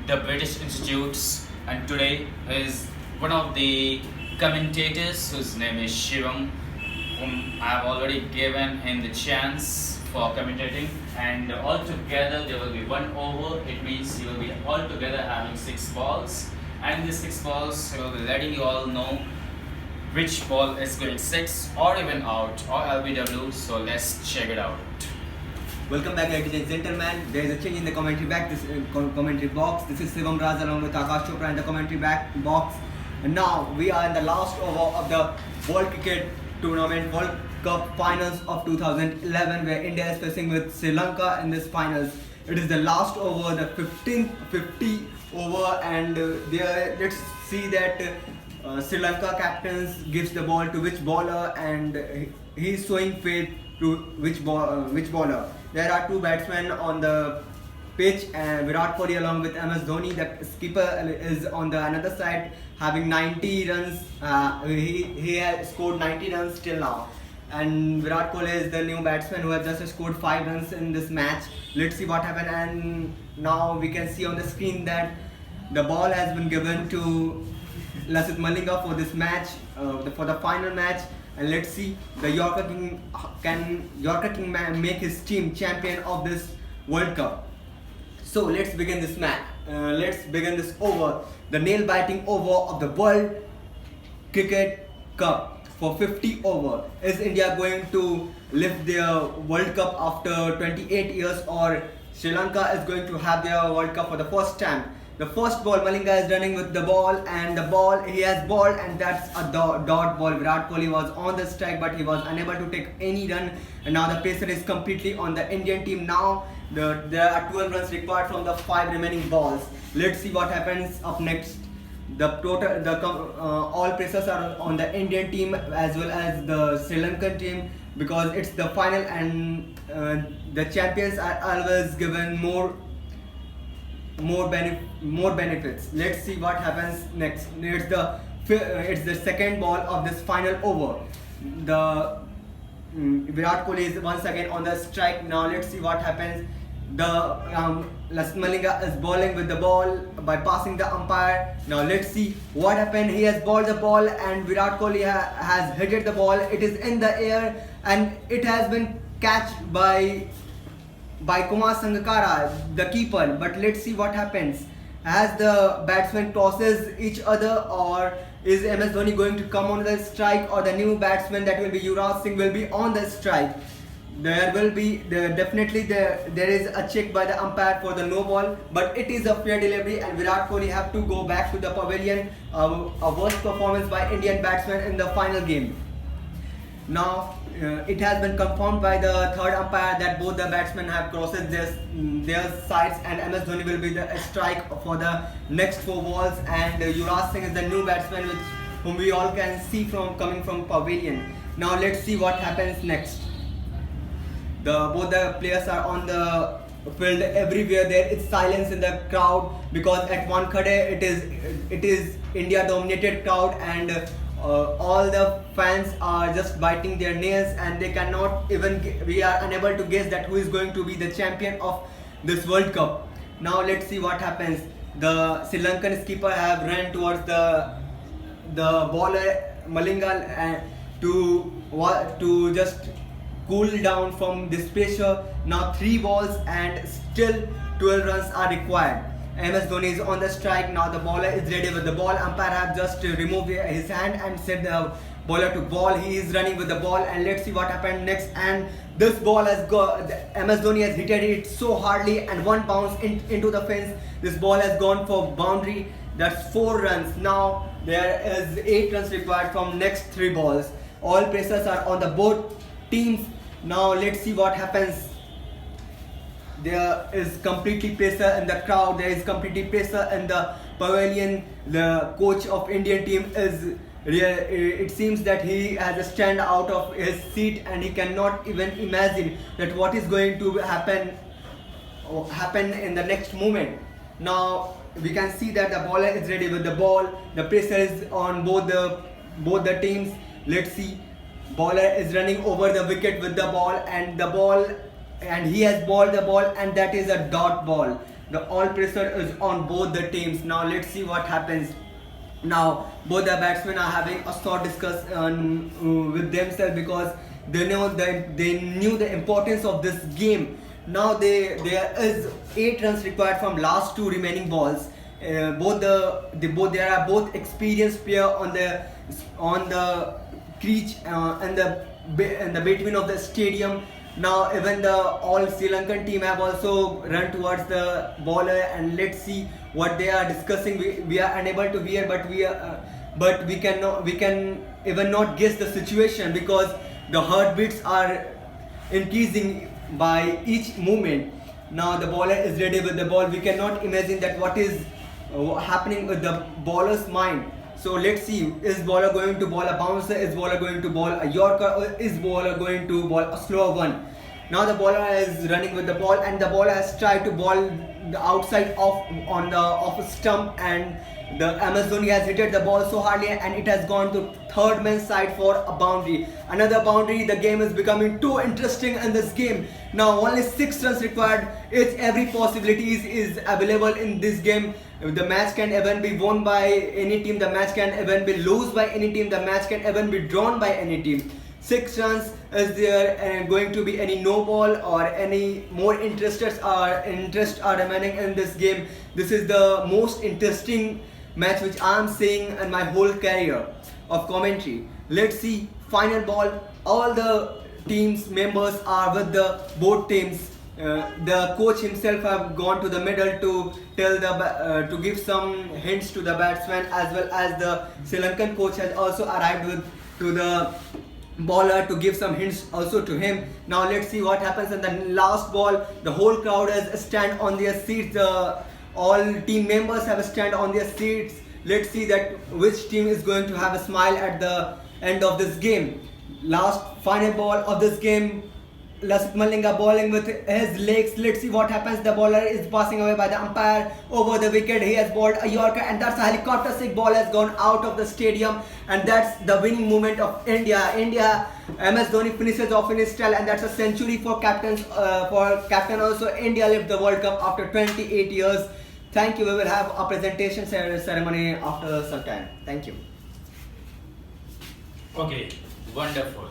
the British Institutes, and today is one of the commentators whose name is Shivam, whom I have already given him the chance for commentating, and altogether there will be one over. It means he will be altogether having 6 balls, and these 6 balls he will be letting you all know which ball is going 6 or even out or LBW. So let's check it out. Welcome back, ladies and gentlemen. There is a change in the commentary commentary box. This is Shivam along with Akash Chopra in the commentary box. And now we are in the last over of the World Cricket Tournament World Cup Finals of 2011, where India is facing with Sri Lanka in this finals. It is the last over, the 50 over, and let's see that Sri Lanka captains gives the ball to which bowler, and he is showing faith to which bowler. There are 2 batsmen on the pitch, and Virat Kohli along with MS Dhoni. The skipper is on the another side having 90 runs. He has scored 90 runs till now, and Virat Kohli is the new batsman who has just scored 5 runs in this match. Let's see what happened. And now we can see on the screen that the ball has been given to Lasith Malinga for this match, for the final match. And let's see the Yorker King make his team champion of this World Cup. So let's begin this match. Let's begin this over, the nail-biting over of the World Cricket Cup for 50 over. Is India going to lift their World Cup after 28 years, or Sri Lanka is going to have their World Cup for the first time? The first ball, Malinga is running with the ball, and the ball he has balled, and that's a dot ball. Virat Kohli was on the strike, but he was unable to take any run, and now the pressure is completely on the Indian team. Now there are 12 runs required from the 5 remaining balls. Let's see what happens up next. All pressures are on the Indian team as well as the Sri Lankan team, because it's the final, and the champions are always given more benefits. Let's see what happens next. It's the second ball of this final over. The Virat Kohli is once again on the strike. Now let's see what happens. The Lasith Malinga is bowling with the ball by passing the umpire. Now let's see what happened. He has bowled the ball, and Virat Kohli has hit the ball. It is in the air, and it has been catched by Kumar Sangakkara, the keeper. But let's see what happens. As the batsmen tosses each other, or is MS Dhoni going to come on the strike, or the new batsman, that will be Yuvraj Singh, will be on the strike? There is a check by the umpire for the no ball, but it is a fair delivery, and Virat Kohli have to go back to the pavilion. A worst performance by Indian batsmen in the final game. Now it has been confirmed by the third umpire that both the batsmen have crossed their sides, and MS Dhoni will be the strike for the next 4 balls, and Yuvraj Singh is the new batsman whom we all can see coming from pavilion. Now let's see what happens next. Both the players are on the field. Everywhere there is silence in the crowd, because at Wankhede it is India dominated crowd, and all the fans are just biting their nails, and they cannot even we are unable to guess that who is going to be the champion of this World Cup. Now let's see what happens. The Sri Lankan skipper have ran towards the bowler Malinga to just cool down from this pressure. Now 3 balls and still 12 runs are required. MS Dhoni is on the strike. Now the bowler is ready with the ball. Umpire have just removed his hand and said the bowler to ball. He is running with the ball, and let's see what happened next. And this ball has MS Dhoni has hit it so hardly, and one bounce into the fence. This ball has gone for boundary. That's 4 runs. Now there is 8 runs required from next 3 balls. All pressures are on the both teams. Now let's see what happens. There is completely pressure in the crowd. There is completely pressure in the pavilion. The coach of Indian team it seems that he has a stand out of his seat, and he cannot even imagine that what is going to happen in the next moment. Now we can see that the bowler is ready with the ball. The pressure is on both the teams. Let's see. Bowler is running over the wicket with the ball, and he has bowled the ball, and that is a dot ball. The all pressure is on both the teams. Now let's see what happens. Now both the batsmen are having a short discussion with themselves because they knew the importance of this game. Now there is 8 runs required from last 2 remaining balls. There are both experienced player on the crease and the between of the stadium. Now even the all Sri Lankan team have also run towards the bowler, and let's see what they are discussing. We are unable to hear, but we can even not guess the situation because the heartbeats are increasing by each movement. Now the bowler is ready with the ball. We cannot imagine that what is happening with the bowler's mind. So let's see, is bowler going to bowl a bouncer, is bowler going to bowl a yorker, or is bowler going to bowl a slower one? Now the bowler is running with the ball, and the bowler has tried to bowl the outside on the off stump, and the Amazoni has hit the ball so hardly, and it has gone to third man's side for a boundary. Another boundary. The game is becoming too interesting in this game. Now only 6 runs required. Every possibility is available in this game. The match can even be won by any team. The match can even be lost by any team. The match can even be drawn by any team. 6 runs. Is there going to be any no ball or any more interest are remaining in this game? This is the most interesting match which I am seeing in my whole career of commentary. Let's see, final ball. All the teams members are with the both teams. The coach himself have gone to the middle to tell to give some hints to the batsman, as well as the Sri Lankan coach has also arrived to the bowler to give some hints also to him. Now let's see what happens in the last ball. The whole crowd has stand on their seats. All team members have a stand on their seats. Let's see that which team is going to have a smile at the end of this game. Last final ball of this game. Lasith Malinga bowling with his legs. Let's see what happens. The bowler is passing away by the umpire over the wicket. He has bowled a yorker, and that's a helicopter stick. Ball has gone out of the stadium, and that's the winning moment of India. MS Dhoni finishes off in his style, and that's a century for captain also. India left the World Cup after 28 years. Thank you. We will have a presentation ceremony after some time. Thank you. Okay, wonderful.